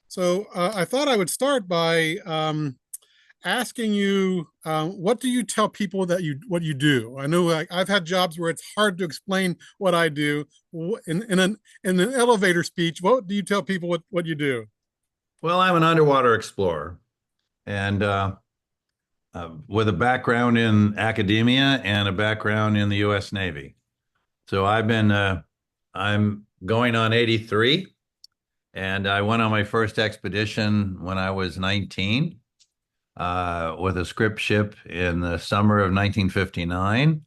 So I thought I would start by asking you, what do you tell people that what you do? I know I've had jobs where it's hard to explain what I do. In an elevator speech. What do you tell people what you do? Well, I'm an underwater explorer and with a background in academia and a background in the U.S. Navy. So I'm going on 83, and I went on my first expedition when I was 19 with a script ship in the summer of 1959.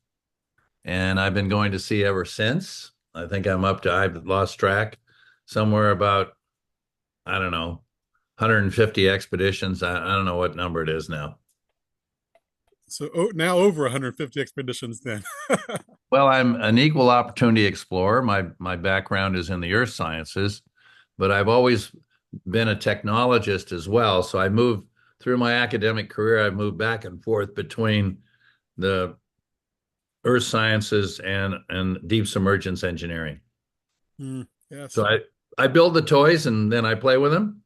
And I've been going to sea ever since. I think I've lost track, somewhere about, I don't know, 150 expeditions. I don't know what number it is now. So now over 150 expeditions then. Well, I'm an equal opportunity explorer. My background is in the earth sciences, but I've always been a technologist as well. So I moved through my academic career, I've moved back and forth between the earth sciences and deep submergence engineering. Yes. So I build the toys and then I play with them,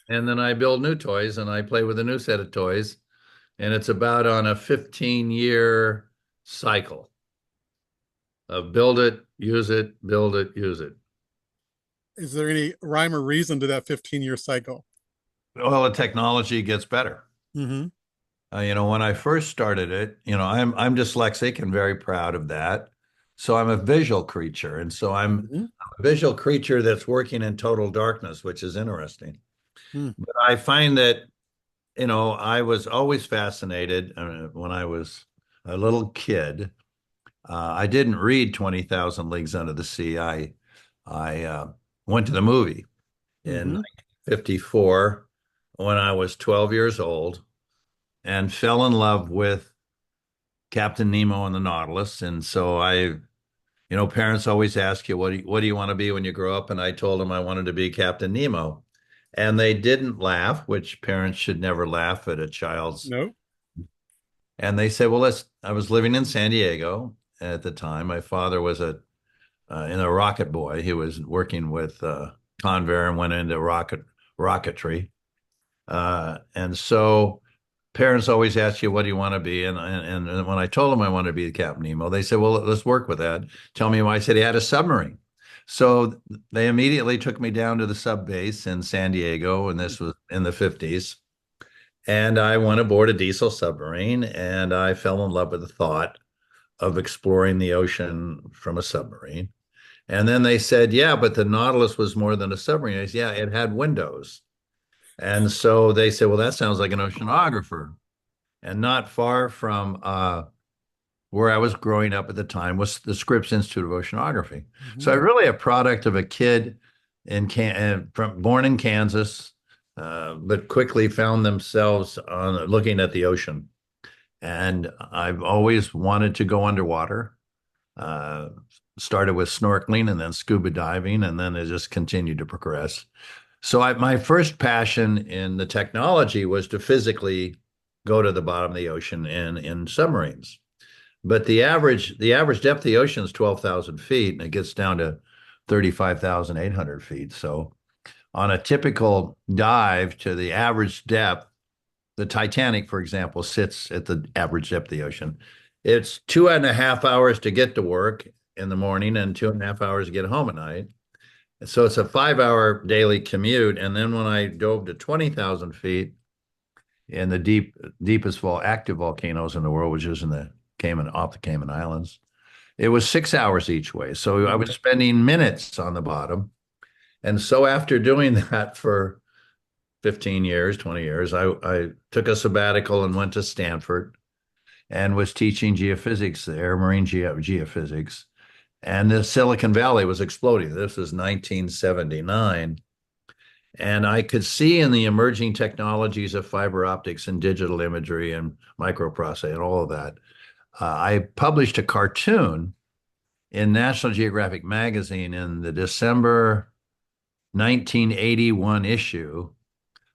and then I build new toys and I play with a new set of toys, and it's about on a 15-year cycle of build it, use it, build it, use it. Is there any rhyme or reason to that 15-year cycle? Well, the technology gets better. Mm-hmm. When I first started it, I'm dyslexic and very proud of that. So I'm a visual creature, and so I'm Mm-hmm. a visual creature that's working in total darkness, which is interesting. Mm. But I find that, I was always fascinated when I was a little kid. I didn't read 20,000 Leagues Under the Sea. I went to the movie in Mm-hmm. 1954 when I was 12 years old and fell in love with Captain Nemo and the Nautilus. And so parents always ask you, what do you want to be when you grow up? And I told them I wanted to be Captain Nemo. And they didn't laugh, which parents should never laugh at a child's. No. And they said, well, I was living in San Diego at the time. My father was in a rocket boy. He was working with Convair and went into rocketry. And so parents always ask you, what do you want to be? And when I told them I wanted to be the Captain Nemo, they said, well, let's work with that. Tell me why. I said he had a submarine. So they immediately took me down to the sub base in San Diego, and this was in the 50s. And I went aboard a diesel submarine, and I fell in love with the thought of exploring the ocean from a submarine. And then they said, yeah, but the Nautilus was more than a submarine. I said, yeah, it had windows. And so they said, well, that sounds like an oceanographer. And not far from where I was growing up at the time was the Scripps Institute of Oceanography. So Mm-hmm. I'm really a product of a kid born in Kansas, but quickly found themselves looking at the ocean. And I've always wanted to go underwater. Uh, Started with snorkeling and then scuba diving, and then it just continued to progress. So my first passion in the technology was to physically go to the bottom of the ocean in submarines. But the average depth of the ocean is 12,000 feet, and it gets down to 35,800 feet. So on a typical dive to the average depth, the Titanic, for example, sits at the average depth of the ocean. It's 2.5 hours to get to work in the morning and 2.5 hours to get home at night. So it's a 5 hour daily commute. And then when I dove to 20,000 feet in the deepest active volcanoes in the world, which is off the Cayman Islands, it was 6 hours each way. So I was spending minutes on the bottom. And so after doing that for 15 years, 20 years, I took a sabbatical and went to Stanford and was teaching geophysics there, marine geophysics. And the Silicon Valley was exploding. This was 1979. And I could see in the emerging technologies of fiber optics and digital imagery and microprocessing and all of that. I published a cartoon in National Geographic magazine in the December 1981 issue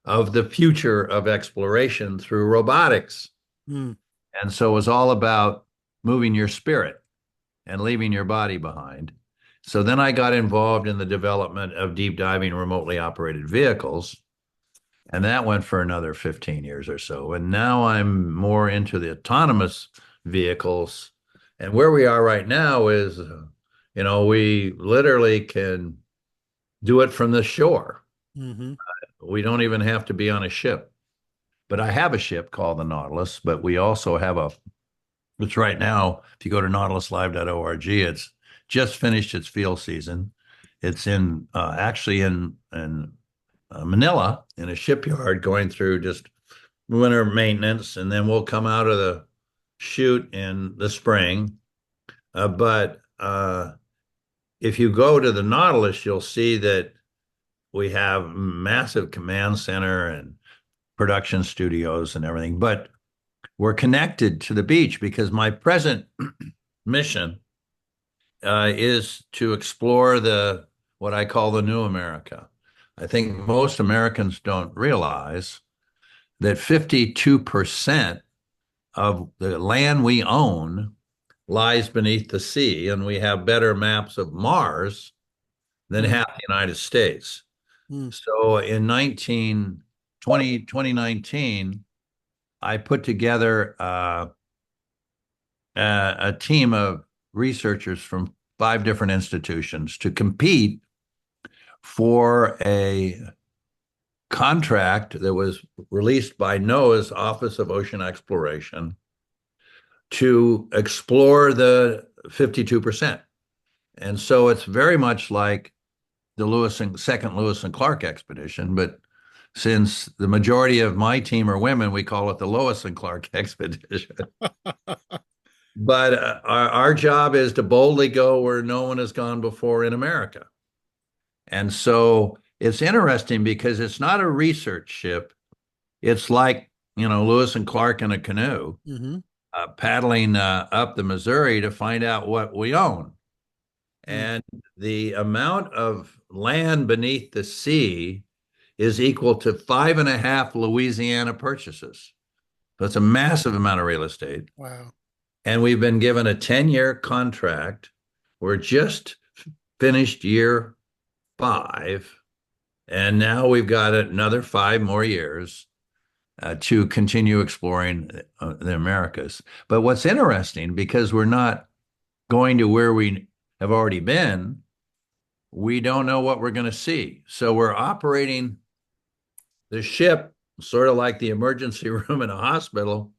of the future of exploration through robotics. Mm. And so it was all about moving your spirit and leaving your body behind. So then I got involved in the development of deep diving remotely operated vehicles. And that went for another 15 years or so. And now I'm more into the autonomous vehicles. And where we are right now is, we literally can do it from the shore. Hmm. We don't even have to be on a ship. But I have a ship called the Nautilus, but we also have which right now, if you go to nautiluslive.org, it's just finished its field season. It's actually in Manila in a shipyard going through just winter maintenance, and then we'll come out of the chute in the spring. But if you go to the Nautilus, you'll see that we have massive command center and production studios and everything. But we're connected to the beach because my present mission is to explore the what I call the new America. I think most Americans don't realize that 52% of the land we own lies beneath the sea, and we have better maps of Mars than Mm. half the United States. Mm. So in 2019, I put together a team of researchers from 5 different institutions to compete for a contract that was released by NOAA's Office of Ocean Exploration to explore the 52%. And so it's very much like the second Lewis and Clark expedition, but since the majority of my team are women, we call it the Lois and Clark expedition. But our job is to boldly go where no one has gone before in America. And so it's interesting because it's not a research ship. It's like, Lewis and Clark in a canoe, Hmm. paddling up the Missouri to find out what we own. Mm. And the amount of land beneath the sea is equal to 5.5 Louisiana purchases. So it's a massive amount of real estate. Wow. And we've been given a 10-year contract. We're just finished year 5. And now we've got another 5 more years to continue exploring the Americas. But what's interesting, because we're not going to where we have already been, we don't know what we're going to see. So we're operating the ship sort of like the emergency room in a hospital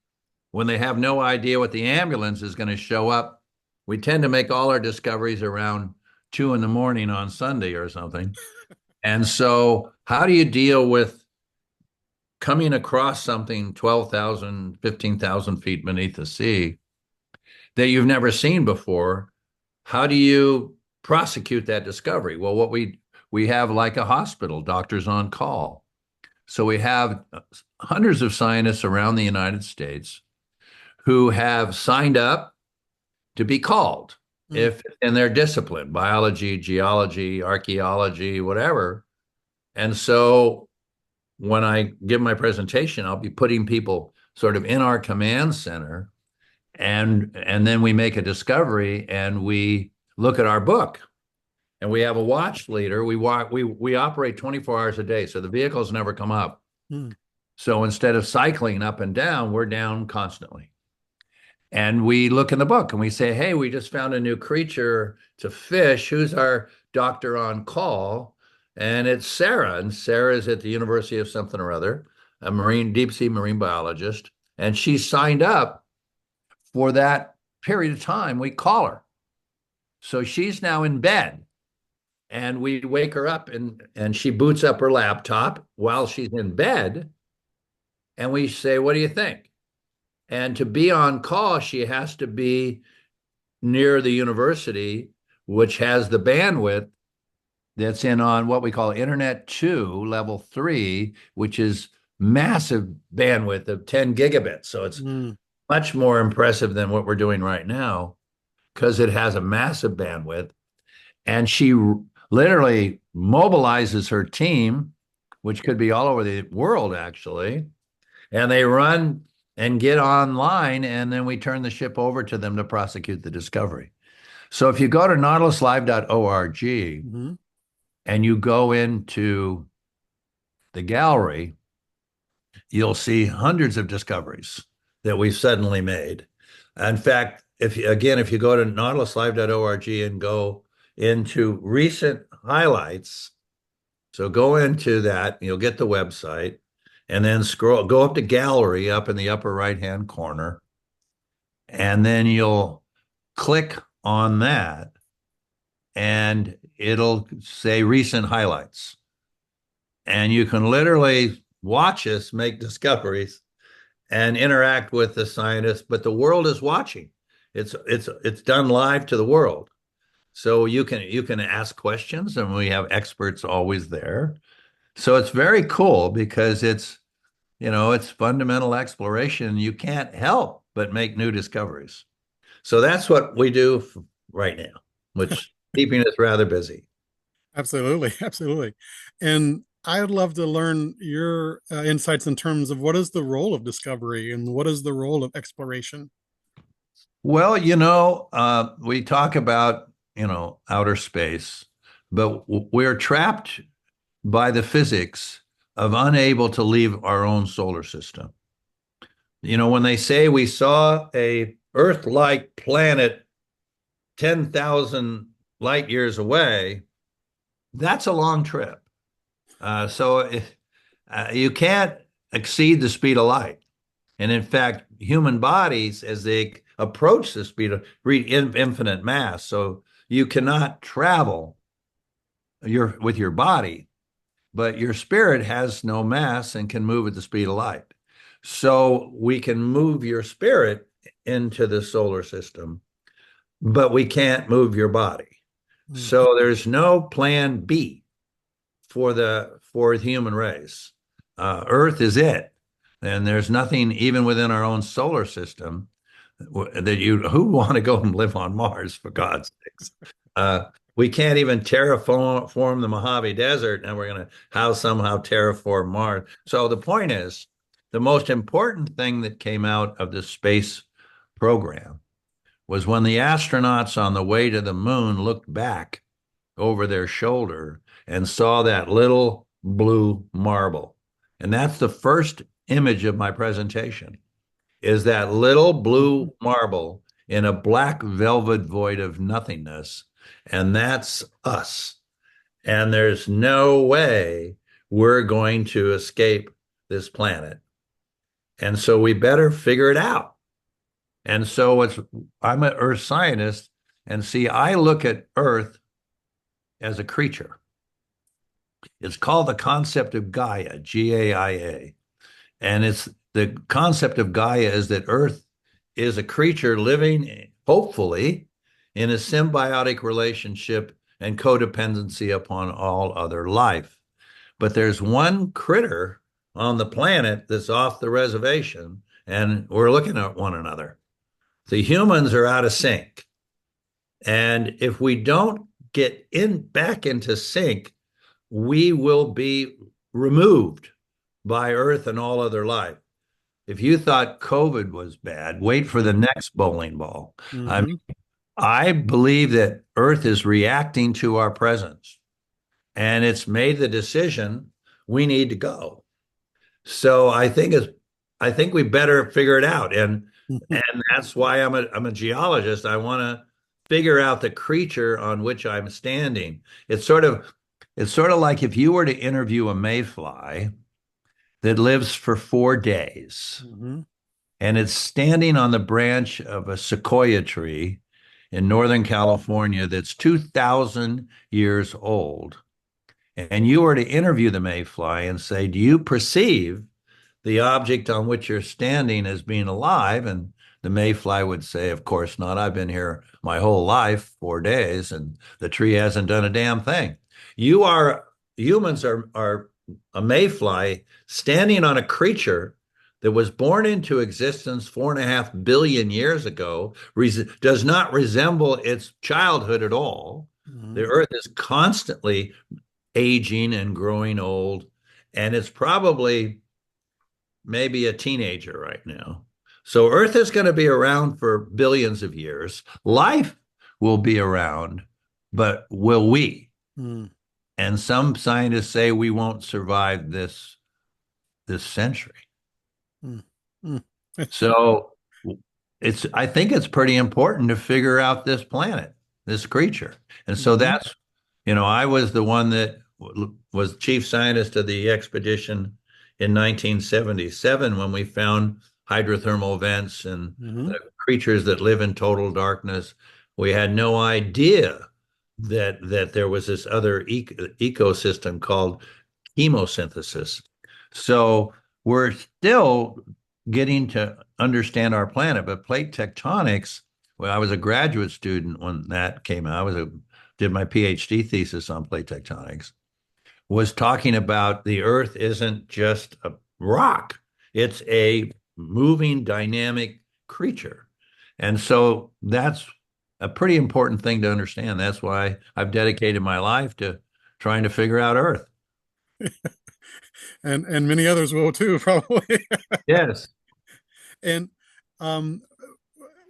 when they have no idea what the ambulance is going to show up. We tend to make all our discoveries around 2 in the morning on Sunday or something. And so, how do you deal with coming across something 12,000, 15,000 feet beneath the sea that you've never seen before? How do you prosecute that discovery? Well, what we have like a hospital, doctors on call. So we have hundreds of scientists around the United States who have signed up to be called Mm. if in their discipline, biology, geology, archaeology, whatever. And so when I give my presentation, I'll be putting people sort of in our command center, and then we make a discovery and we look at our book, and we have a watch leader. We operate 24 hours a day, so the vehicles never come up. Mm. So instead of cycling up and down, we're down constantly. And we look in the book and we say, hey, we just found a new creature. It's a fish. Who's our doctor on call? And it's Sarah. And Sarah is at the University of something or other, a deep sea marine biologist. And she signed up for that period of time. We call her. So she's now in bed. And we wake her up, and she boots up her laptop while she's in bed. And we say, what do you think? And to be on call, she has to be near the university, which has the bandwidth that's in on what we call Internet 2, level 3, which is massive bandwidth of 10 gigabits. So it's Mm. much more impressive than what we're doing right now because it has a massive bandwidth. And she literally mobilizes her team, which could be all over the world, actually, and they run and get online, and then we turn the ship over to them to prosecute the discovery. So if you go to nautiluslive.org Hmm. and you go into the gallery, you'll see hundreds of discoveries that we've suddenly made. In fact, if you go to nautiluslive.org and go into recent highlights, so go into that, you'll get the website, and then go up to gallery up in the upper right-hand corner, and then you'll click on that, and it'll say recent highlights. And you can literally watch us make discoveries and interact with the scientists, but the world is watching. It's done live to the world. So you can ask questions, and we have experts always there. So it's very cool because it's fundamental exploration. You can't help but make new discoveries. So that's what we do right now, which keeping us rather busy. Absolutely, absolutely. And I would love to learn your insights in terms of what is the role of discovery and what is the role of exploration. Well, we talk about, outer space, but we're trapped by the physics of unable to leave our own solar system. When they say we saw a Earth-like planet 10,000 light years away, that's a long trip. So you can't exceed the speed of light. And in fact, human bodies, as they approach the speed of infinite mass, so you cannot travel with your body, but your spirit has no mass and can move at the speed of light. So we can move your spirit into the solar system, but we can't move your body. Mm. So there's no plan B for the human race. Earth is it, and there's nothing even within our own solar system that who want to go and live on Mars, for God's sakes. We can't even terraform the Mojave Desert, and we're going to somehow terraform Mars. So the point is, the most important thing that came out of the space program was when the astronauts on the way to the moon looked back over their shoulder and saw that little blue marble. And that's the first image of my presentation, is that little blue marble in a black velvet void of nothingness. And that's us. And there's no way we're going to escape this planet. And so we better figure it out. And so I'm an earth scientist, and see, I look at Earth as a creature. It's called the concept of Gaia, Gaia. And it's the concept of Gaia is that Earth is a creature living, hopefully, in a symbiotic relationship and codependency upon all other life. But there's one critter on the planet that's off the reservation, and we're looking at one another. The humans are out of sync. And if we don't get back into sync, we will be removed by Earth and all other life. If you thought COVID was bad, wait for the next bowling ball. Mm-hmm. I believe that Earth is reacting to our presence, and it's made the decision we need to go. So I think we better figure it out, and that's why I'm a geologist. I want to figure out the creature on which I'm standing. It's sort of like if you were to interview a mayfly that lives for 4 days, Mm-hmm. and it's standing on the branch of a sequoia tree in Northern California that's 2,000 years old. And you were to interview the mayfly and say, do you perceive the object on which you're standing as being alive? And the mayfly would say, of course not. I've been here my whole life, 4 days, and the tree hasn't done a damn thing. Humans are a mayfly standing on a creature that was born into existence 4.5 billion years ago, does not resemble its childhood at all. Mm-hmm. The Earth is constantly aging and growing old, and it's probably maybe a teenager right now. So Earth is going to be around for billions of years. Life will be around, but will we? Mm. And some scientists say we won't survive this century. Mm. Mm. So I think it's pretty important to figure out this planet, this creature. And so Mhm. that's, I was the one that was chief scientist of the expedition in 1977 when we found hydrothermal vents and Mhm. the creatures that live in total darkness. We had no idea that there was this other ecosystem called chemosynthesis. So we're still getting to understand our planet, but plate tectonics, well, I was a graduate student when that came out. Did my PhD thesis on plate tectonics, was talking about the Earth isn't just a rock, it's a moving, dynamic creature. And so that's a pretty important thing to understand. That's why I've dedicated my life to trying to figure out Earth. And many others will too, probably. Yes. And um,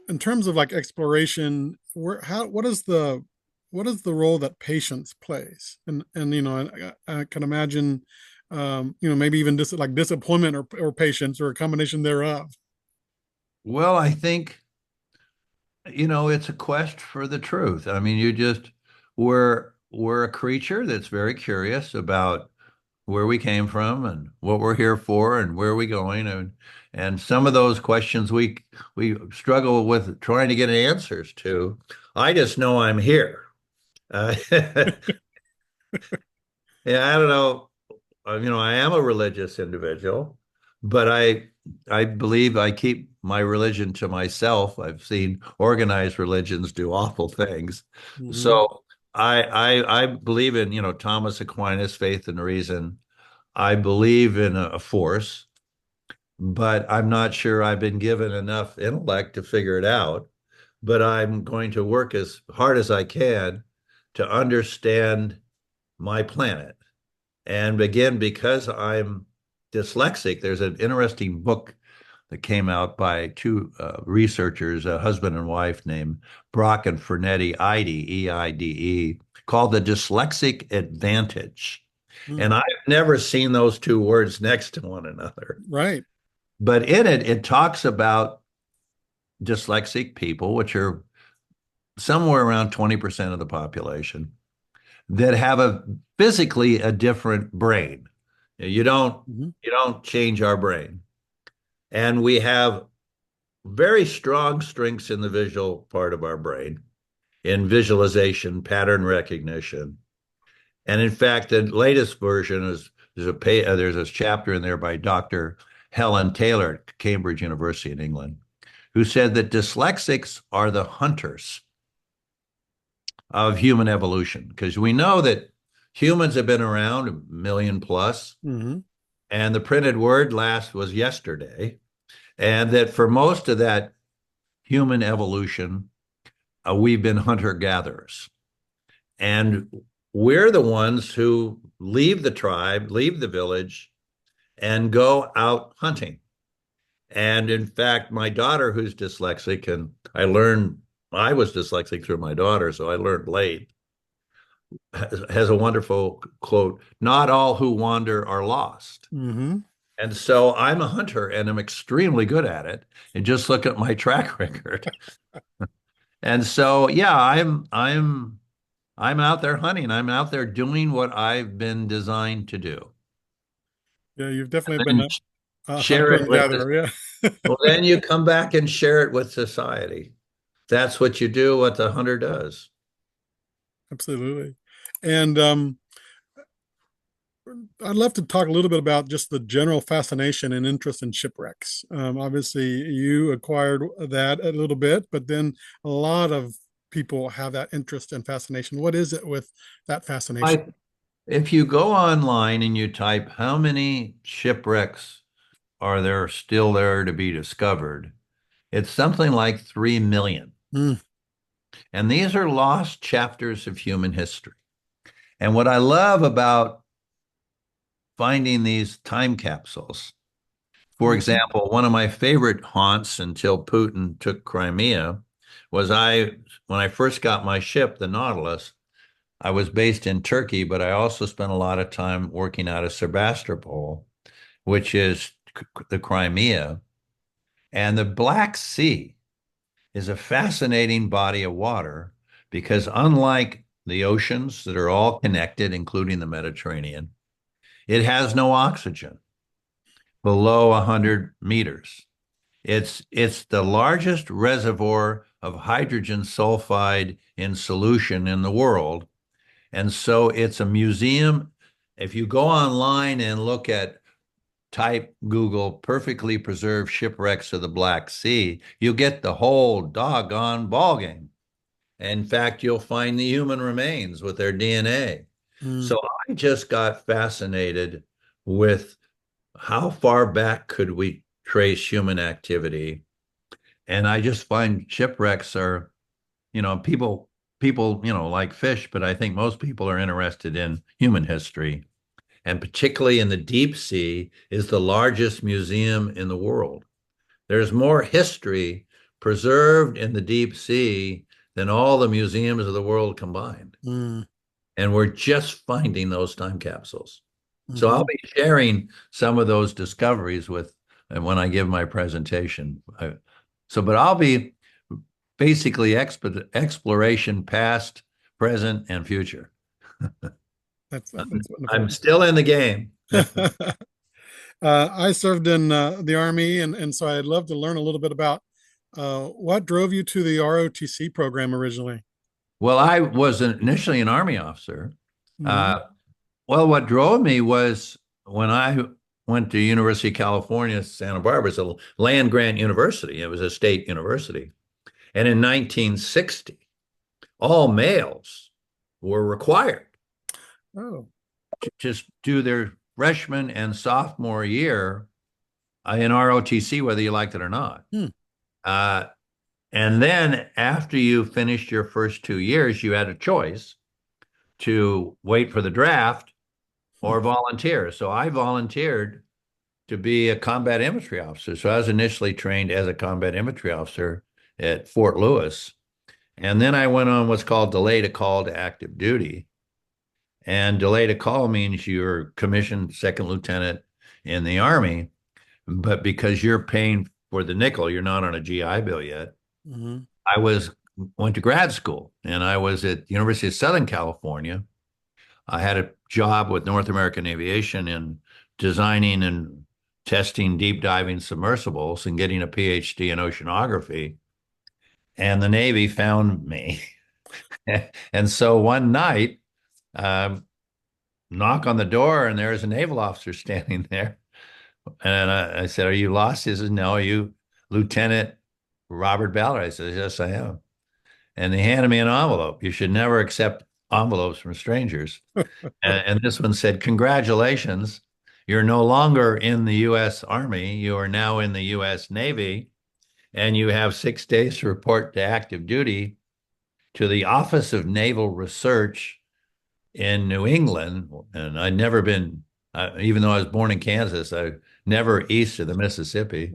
in terms of like exploration, what is the role that patience plays? And I can imagine, maybe even like disappointment or patience or a combination thereof. Well, I think it's a quest for the truth. I mean, we're a creature that's very curious about where we came from and what we're here for and where are we going, and some of those questions we struggle with trying to get answers to. I just know I'm here. Yeah, I don't know. I am a religious individual, but I believe I keep my religion to myself. I've seen organized religions do awful things. Mhm. So I believe in, Thomas Aquinas, faith and reason. I believe in a force, but I'm not sure I've been given enough intellect to figure it out. But I'm going to work as hard as I can to understand my planet. And again, because I'm dyslexic, there's an interesting book that came out by two researchers, a husband and wife named Brock and Fernetti Eide, Eide, called The Dyslexic Advantage. Mm. And I've never seen those two words next to one another. Right. But in it, it talks about dyslexic people, which are somewhere around 20% of the population, that have physically a different brain. You don't Mhm. you don't change our brain. And we have very strong strengths in the visual part of our brain, in visualization, pattern recognition. And in fact, the latest version is there's a chapter in there by Dr. Helen Taylor at Cambridge University in England, who said that dyslexics are the hunters of human evolution, because we know that humans have been around a million plus, Mhm. and the printed word last was yesterday, and that for most of that human evolution, we've been hunter gatherers. And we're the ones who leave the tribe, leave the village, and go out hunting. And in fact, my daughter, who's dyslexic, and I was dyslexic through my daughter, so I learned late, has a wonderful quote: "Not all who wander are lost." Mhm. And so I'm a hunter and I'm extremely good at it. And just look at my track record. And so, yeah, I'm out there hunting. I'm out there doing what I've been designed to do. Yeah, you've definitely been And a share hunter it and with the, gatherer. Yeah. well, then you come back and share it with society. That's what you do, what the hunter does. Absolutely. And I'd love to talk a little bit about just the general fascination and interest in shipwrecks. Obviously, you acquired that a little bit, but then a lot of people have that interest and fascination. What is it with that fascination? I, if you go online and you type how many shipwrecks are there still there to be discovered, it's something like 3 million. Mm. And these are lost chapters of human history. And what I love about finding these time capsules, for Mhm. example, one of my favorite haunts until Putin took Crimea was when I first got my ship, the Nautilus, I was based in Turkey, but I also spent a lot of time working out of Sebastopol, which is the Crimea. And the Black Sea is a fascinating body of water because unlike the oceans that are all connected, including the Mediterranean, it has no oxygen below 100 meters. It's the largest reservoir of hydrogen sulfide in solution in the world. And so it's a museum. If you go online and look at type Google perfectly preserved shipwrecks of the Black Sea, you get the whole doggone ballgame. In fact, you'll find the human remains with their DNA. Mm, So I just got fascinated with how far back could we trace human activity. And I just find shipwrecks are, people, like fish, but I think most people are interested in human history. And particularly in the deep sea is the largest museum in the world. There's more history preserved in the deep sea than all the museums of the world combined. mm, And we're just finding those time capsules. So I'll mhm. be sharing some of those discoveries with and when I give my presentation. But I'll be basically exploration past, present, and future. That's I'm wonderful. still in the game. I served in the Army, and so I'd love to learn a little bit about what drove you to the ROTC program originally. Well, I was initially an Army officer. Hmm. Uh, well, what drove me was when I went to University of California, Santa Barbara. It's a land grant university. It was a state university. And in 1960, all males were required Oh. to just do their freshman and sophomore year in ROTC, whether you liked it or not. Hmm. Uh, and then after you finished your first 2 years, you had a choice to wait for the draft Hmm. or volunteer. So I volunteered to be a combat infantry officer. So I was initially trained as a combat infantry officer at Fort Lewis. And then I went on what's called delay to call to active duty. And delay to call means you're commissioned second lieutenant in the Army, but because you're paying for the nickel, you're not on a GI Bill yet. Hmm. I went to grad school and I was at the University of Southern California. I had a job with North American Aviation in designing and testing deep diving submersibles and getting a PhD in oceanography. And the Navy found me. And so one night, um, knock on the door, and there's a naval officer standing there. And I said, "Are you lost?" He says, "No, are you Lieutenant Robert Ballard?" I said, "Yes, I am." And they handed me an envelope. You should never accept envelopes from strangers. And this one said, "Congratulations. You're no longer in the U.S. Army. You are now in the U.S. Navy, and you have 6 days to report to active duty to the Office of Naval Research in New England." And I'd never been, even though I was born in Kansas, I never east of the Mississippi.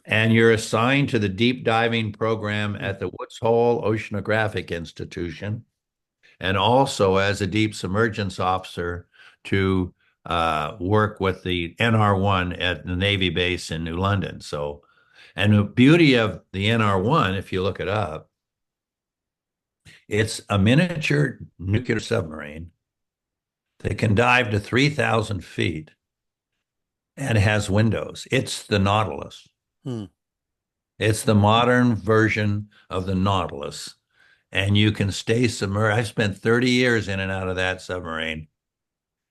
And you're assigned to the deep diving program at the Woods Hole Oceanographic Institution, and also as a deep submergence officer to work with the NR1 at the Navy base in New London. So, and the beauty of the NR1, if you look it up, it's a miniature nuclear submarine that can dive to 3,000 feet and has windows. It's the Nautilus. Hmm. It's the modern version of the Nautilus. And you can stay submerged. I spent 30 years in and out of that submarine.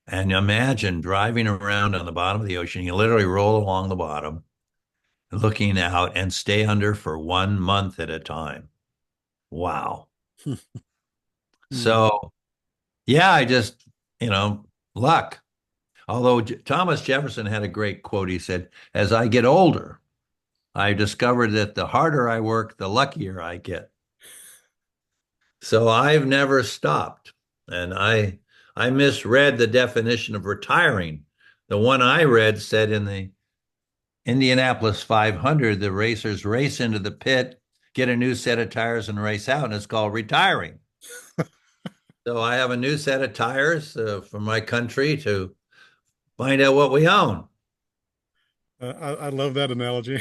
And imagine driving around on the bottom of the ocean. You literally roll along the bottom, looking out and stay under for 1 month at a time. Wow. Hmm. So, yeah, I just, luck. Although Thomas Jefferson had a great quote. He said, "As I get older, I discovered that the harder I work, the luckier I get." So I've never stopped. And I misread the definition of retiring. The one I read said in the Indianapolis 500, the racers race into the pit, get a new set of tires, and race out, and it's called retiring. So I have a new set of tires for my country to find out what we own. I love that analogy.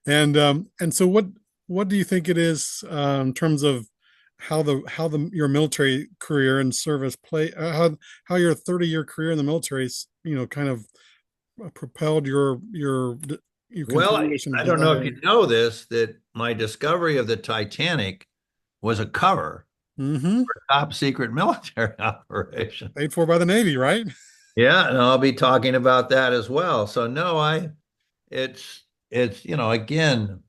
And so what do you think it is in terms of how the your military career and service play how your 30-year career in the military kind of propelled your Well, continuation I don't know if desire. you know this, that my discovery of the Titanic was a cover Mm-hmm. for top secret military operation. Paid for by the Navy, right? Yeah, and I'll be talking about that as well. So no, it's, again,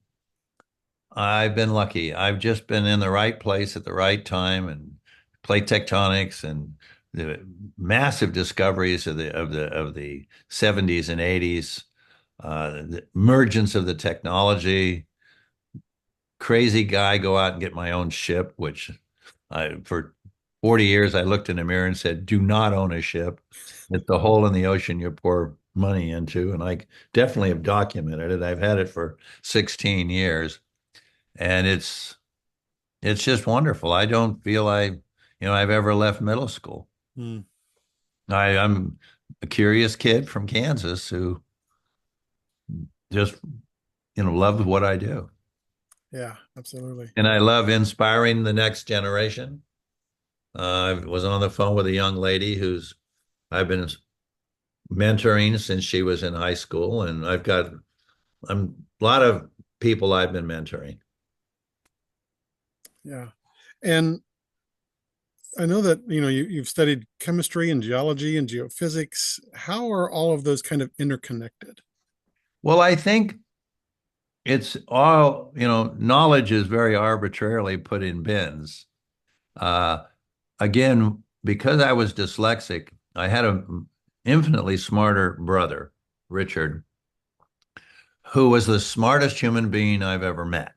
I've been lucky. I've just been in the right place at the right time and plate tectonics and the massive discoveries of the 70s and 80s, the emergence of the technology. Crazy guy, go out and get my own ship, which for 40 years I looked in the mirror and said, do not own a ship. It's the hole in the ocean you pour money into. And I definitely have documented it. I've had it for 16 years and it's just wonderful. I don't feel I've ever left middle school. Mm, I'm a curious kid from Kansas who just, loves what I do. yeah, absolutely. And I love inspiring the next generation. I was on the phone with a young lady who's I've been mentoring since she was in high school, and a lot of people I've been mentoring. Yeah. And I know that you've studied chemistry and geology and geophysics. How are all of those kind of interconnected? Well, I think it's all, knowledge is very arbitrarily put in bins. Uh, Again, because I was dyslexic, I had a infinitely smarter brother, Richard, who was the smartest human being I've ever met.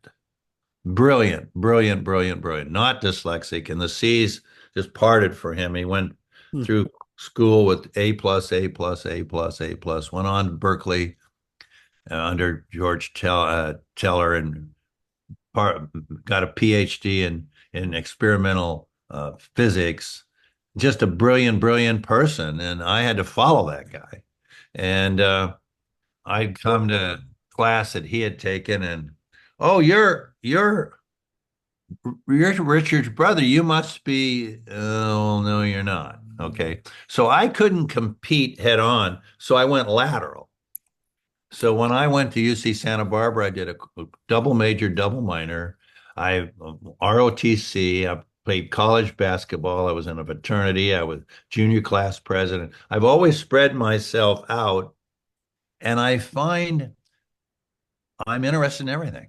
Brilliant, brilliant, brilliant, brilliant. Not dyslexic, and the C's just parted for him. He went Hmm. through school with A plus, A plus, A plus, A plus. Went on to Berkeley under George Teller and got a PhD in experimental physics. Just a brilliant, brilliant person, and I had to follow that guy. And I'd come to class that he had taken, and oh, you're Richard's brother. You must be. Oh, no, you're not. Okay. So I couldn't compete head on. So I went lateral. So when I went to UC Santa Barbara, I did a double major, double minor. I ROTC. I played college basketball. I was in a fraternity. I was junior class president. I've always spread myself out, and I find I'm interested in everything.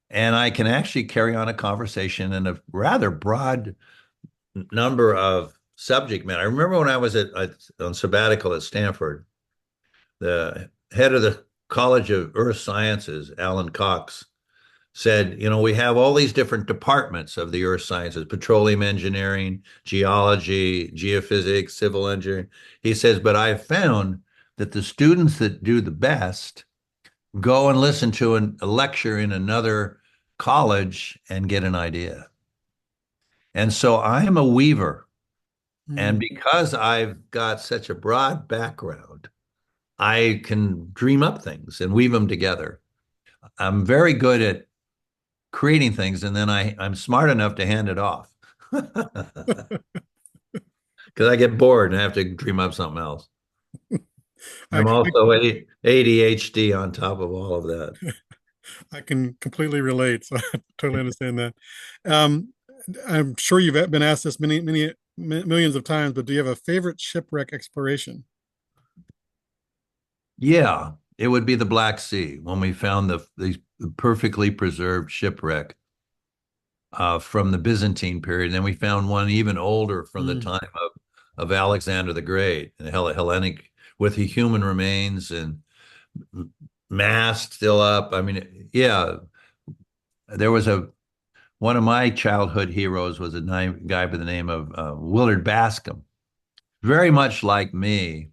And I can actually carry on a conversation in a rather broad number of subject matter. I remember when I was on sabbatical at Stanford, the head of the College of Earth Sciences, Alan Cox, said, we have all these different departments of the earth sciences, petroleum engineering, geology, geophysics, civil engineering. He says, but I've found that the students that do the best go and listen to a lecture in another college and get an idea. And so I'm a weaver. And Hmm. because I've got such a broad background, I can dream up things and weave them together. I'm very good at creating things, and then I'm smart enough to hand it off because I get bored and I have to dream up something else. I, I'm also ADHD on top of all of that. I can completely relate. So I totally understand that. Um, I'm sure you've been asked this many millions of times, but do you have a favorite shipwreck exploration? Yeah, it would be the Black Sea when we found the perfectly preserved shipwreck from the Byzantine period. And then we found one even older from the Mm. time of Alexander the Great and Hellenic with the human remains and mast still up. I mean, yeah, there was one of my childhood heroes was a guy by the name of Willard Bascom, very much like me,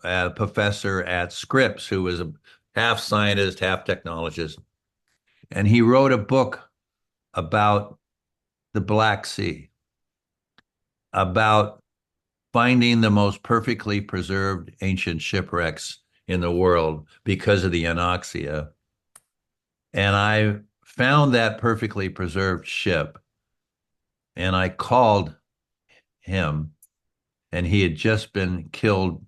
a professor at Scripps, who was a half scientist, half technologist. And he wrote a book about the Black Sea, about finding the most perfectly preserved ancient shipwrecks in the world because of the anoxia. And I found that perfectly preserved ship and I called him, and he had just been killed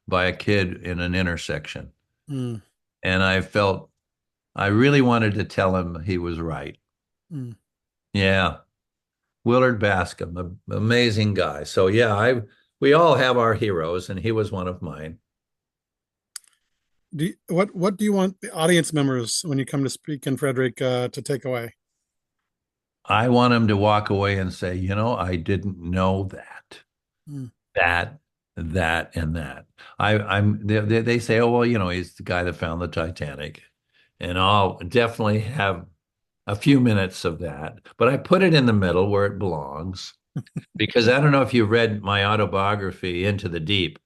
by a kid in an intersection. Mm, And I really wanted to tell him he was right. mm. Yeah. Willard Bascom, amazing guy. So yeah, we all have our heroes, and he was one of mine. What do you want the audience members when you come to speak in Frederick to take away? I want him to walk away and say, I didn't know that, Mm, that, that, and that. They say, oh, well, he's the guy that found the Titanic. And I'll definitely have a few minutes of that, but I put it in the middle where it belongs because I don't know if you read my autobiography, Into the Deep,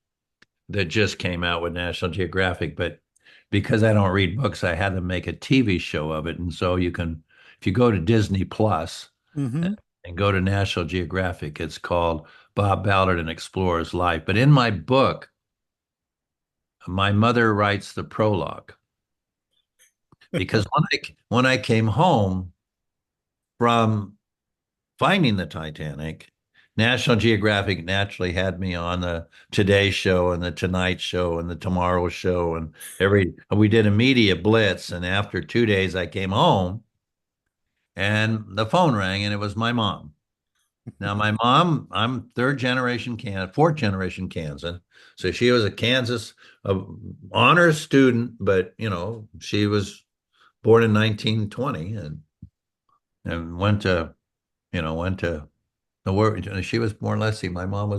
that just came out with National Geographic, but because I don't read books, I had to make a TV show of it. And so if you go to Disney Plus hmm and go to National Geographic, it's called Bob Ballard and Explorer's Life. But in my book, my mother writes the prologue because when I came home from finding the Titanic, National Geographic naturally had me on the Today Show and the Tonight Show and the Tomorrow Show, and we did a media blitz. And after 2 days, I came home and the phone rang, and it was my mom. Now, my mom, I'm fourth generation Kansan, so she was a Kansas honors student, but she was born in 1920 and went to the word. She was born, let's see, my mom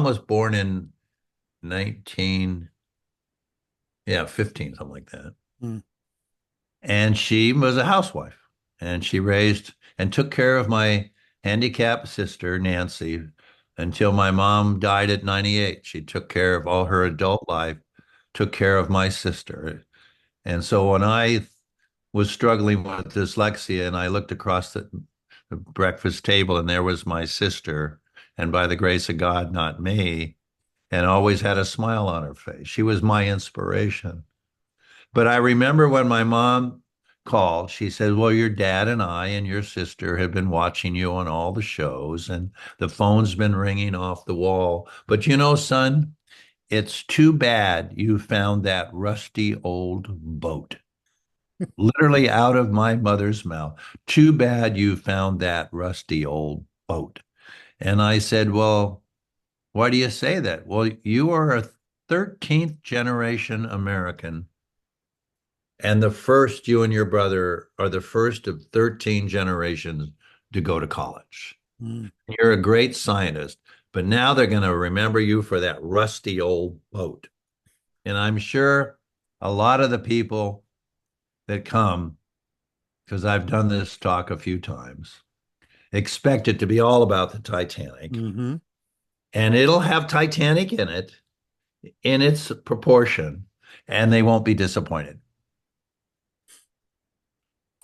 was born in 19, yeah, 15, something like that. mm. And she was a housewife, and she raised and took care of my handicapped sister, Nancy, until my mom died at 98. She took care of all her adult life, took care of my sister. And so when I was struggling with dyslexia and I looked across the breakfast table and there was my sister, and by the grace of God, not me, and always had a smile on her face. She was my inspiration. But I remember when my mom called, she said, well, your dad and I and your sister have been watching you on all the shows, and the phone's been ringing off the wall. But son, it's too bad you found that rusty old boat. Literally out of my mother's mouth. Too bad you found that rusty old boat. And I said, well, why do you say that? Well, you are a 13th generation American, and you and your brother are the first of 13 generations to go to college. Mm. You're a great scientist, but now they're going to remember you for that rusty old boat. And I'm sure a lot of the people that come, because I've done this talk a few times, expect it to be all about the Titanic. hmm And it'll have Titanic in it, in its proportion, and they won't be disappointed.